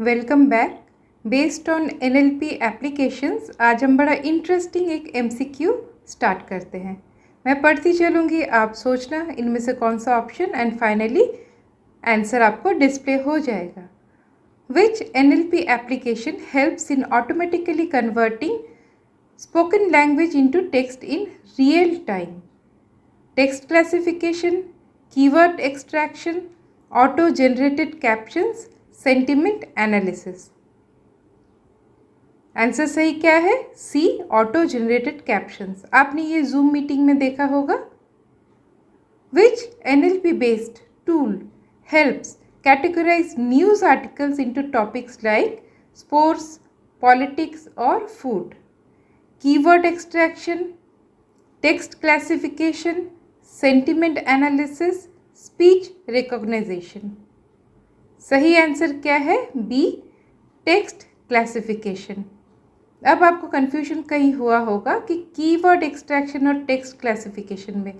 Welcome back. Based on NLP applications आज हम बड़ा इंटरेस्टिंग एक MCQ स्टार्ट करते हैं। मैं पढ़ती चलूँगी, आप सोचना इनमें से कौन सा ऑप्शन एंड फाइनली आंसर आपको डिस्प्ले हो जाएगा। Which NLP application helps in automatically converting spoken language into text in real time? Text classification, keyword extraction, auto generated captions, sentiment analysis. Answer सही क्या है? C, auto generated captions. आपने ये Zoom meeting में देखा होगा। Which NLP based tool helps categorise news articles into topics like sports, politics और food? Keyword extraction, text classification, sentiment analysis, speech recognition. सही आंसर क्या है? B, text classification. अब आपको कन्फ्यूजन कहीं हुआ होगा कि कीवर्ड एक्सट्रैक्शन और टेक्स्ट क्लासिफिकेशन में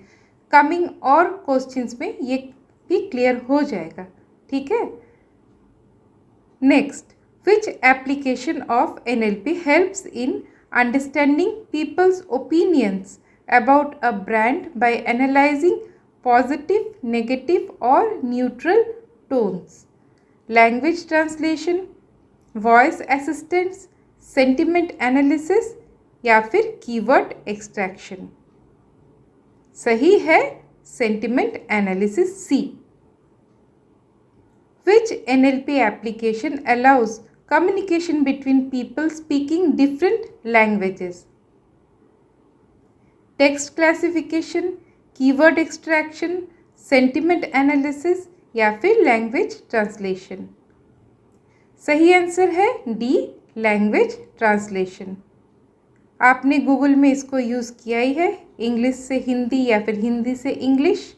कमिंग और क्वेश्चंस में ये भी क्लियर हो जाएगा। ठीक है। Next, which application of NLP helps in understanding people's opinions about a brand by analyzing positive, negative or neutral tones? Language translation, voice assistance, sentiment analysis या फिर कीवर्ड एक्सट्रैक्शन? सही है sentiment analysis, C. Which NLP application allows communication between people speaking different languages? Text classification, keyword extraction, sentiment analysis या फिर language translation? सही answer है D, language translation. आपने Google में इसको यूज़ किया ही है, इंग्लिश से हिंदी या फिर हिंदी से English.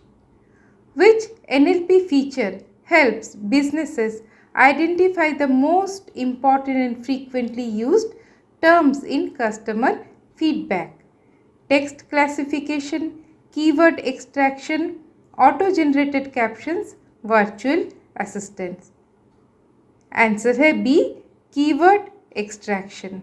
Which NLP feature helps businesses identify the most important and frequently used terms in customer feedback? Text classification, keyword extraction, auto generated captions, virtual assistants? Answer है B, keyword extraction.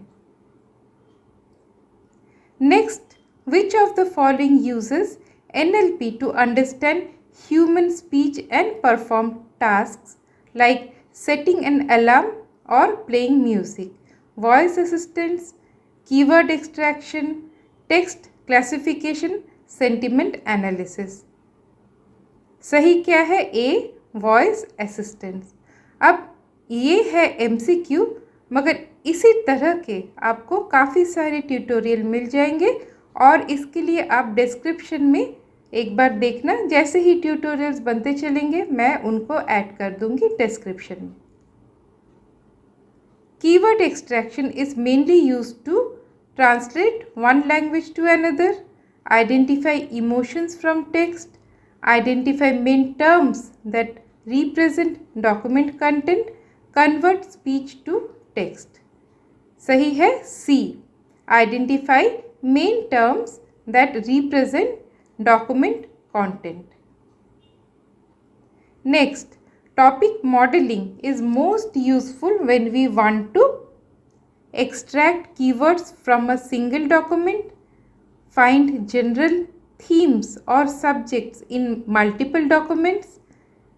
Next, which of the following uses NLP to understand human speech and perform tasks like setting an alarm और playing music? Voice assistants, keyword extraction, text classification, sentiment analysis? सही क्या है? A, voice assistants. अब ये है MCQ, मगर इसी तरह के आपको काफ़ी सारे ट्यूटोरियल मिल जाएंगे और इसके लिए आप डिस्क्रिप्शन में एक बार देखना। जैसे ही ट्यूटोरियल्स बनते चलेंगे मैं उनको ऐड कर दूंगी डिस्क्रिप्शन में। Keyword extraction is mainly used to translate one language to another, identify emotions from text, identify main terms that represent document content, convert speech to text? सही है C, identify main terms that represent document content. Next, topic modeling is most useful when we want to extract keywords from a single document, find general themes or subjects in multiple documents,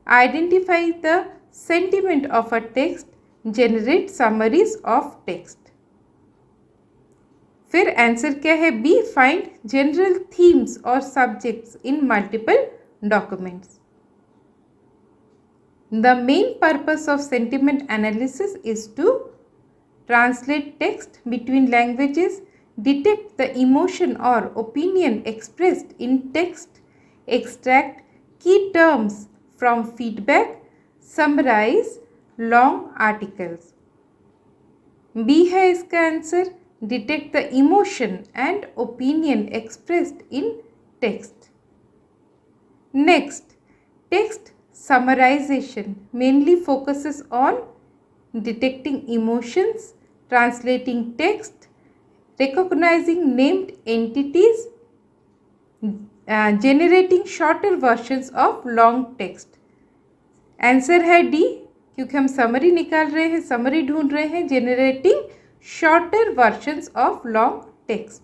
identify the sentiment of a text, generate summaries of text? फिर answer क्या है? B, find general themes और subjects in multiple documents. The main purpose of sentiment analysis is to translate text between languages, detect the emotion or opinion expressed in text, extract key terms from feedback, summarize long articles? B है इसका answer, detect the emotion and opinion expressed in text. Next, text summarization mainly focuses on detecting emotions, translating text, recognizing named entities, generating shorter versions of long text? Answer है D, क्योंकि हम summary निकाल रहे हैं, summary ढूंढ रहे हैं, generating shorter versions of long text.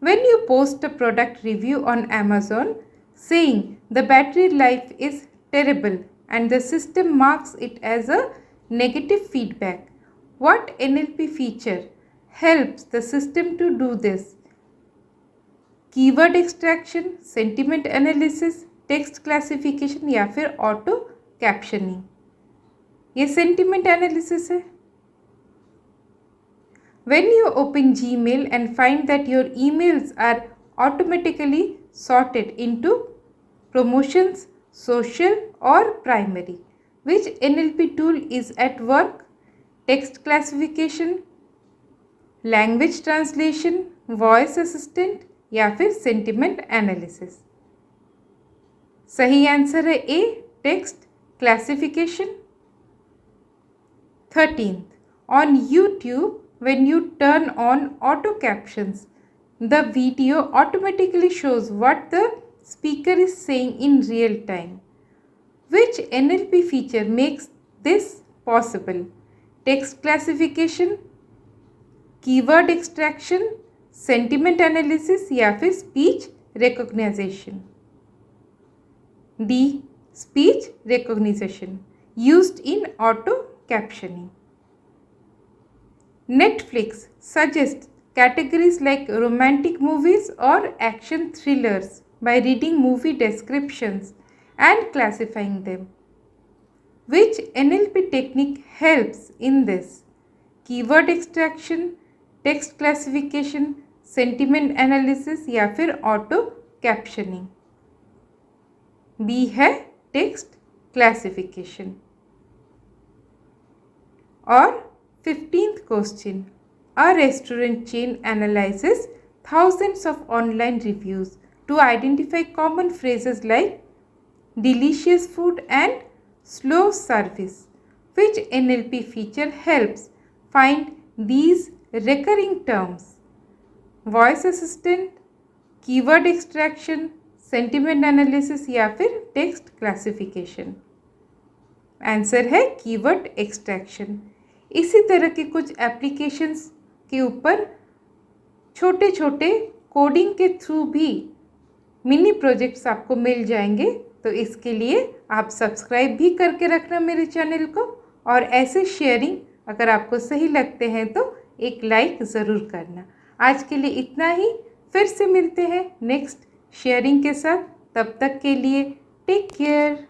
When you post a product review on Amazon saying the battery life is terrible and the system marks it as a negative feedback, what NLP feature helps the system to do this? Keyword extraction, sentiment analysis, text classification या फिर auto captioning. ये sentiment analysis है. When you open Gmail and find that your emails are automatically sorted into promotions, social or primary, which NLP tool is at work? Text classification, language translation, voice assistant या फिर sentiment analysis. सही answer है A, text classification. 13th, on YouTube, when you turn on auto captions, the video automatically shows what the speaker is saying in real time. Which NLP feature makes this possible? Text classification, keyword extraction, sentiment analysis या फिर speech recognition. D, speech recognition used in auto captioning. Netflix suggests categories like romantic movies or action thrillers by reading movie descriptions and classifying them. Which NLP technique helps in this? Keyword extraction, text classification, sentiment analysis या फिर auto captioning. B है text classification. और 15th question, a restaurant chain analyzes thousands of online reviews to identify common phrases like delicious food and slow service. Which NLP feature helps find these recurring terms? Voice assistant, keyword extraction, sentiment analysis या फिर text classification. Answer है keyword extraction. इसी तरह के कुछ applications के ऊपर छोटे छोटे कोडिंग के थ्रू भी मिनी प्रोजेक्ट्स आपको मिल जाएंगे. तो इसके लिए आप सब्सक्राइब भी करके रखना मेरे चैनल को, और ऐसे शेयरिंग अगर आपको सही लगते हैं तो एक लाइक ज़रूर करना. आज के लिए इतना ही. फिर से मिलते हैं नेक्स्ट शेयरिंग के साथ. तब तक के लिए टेक केयर.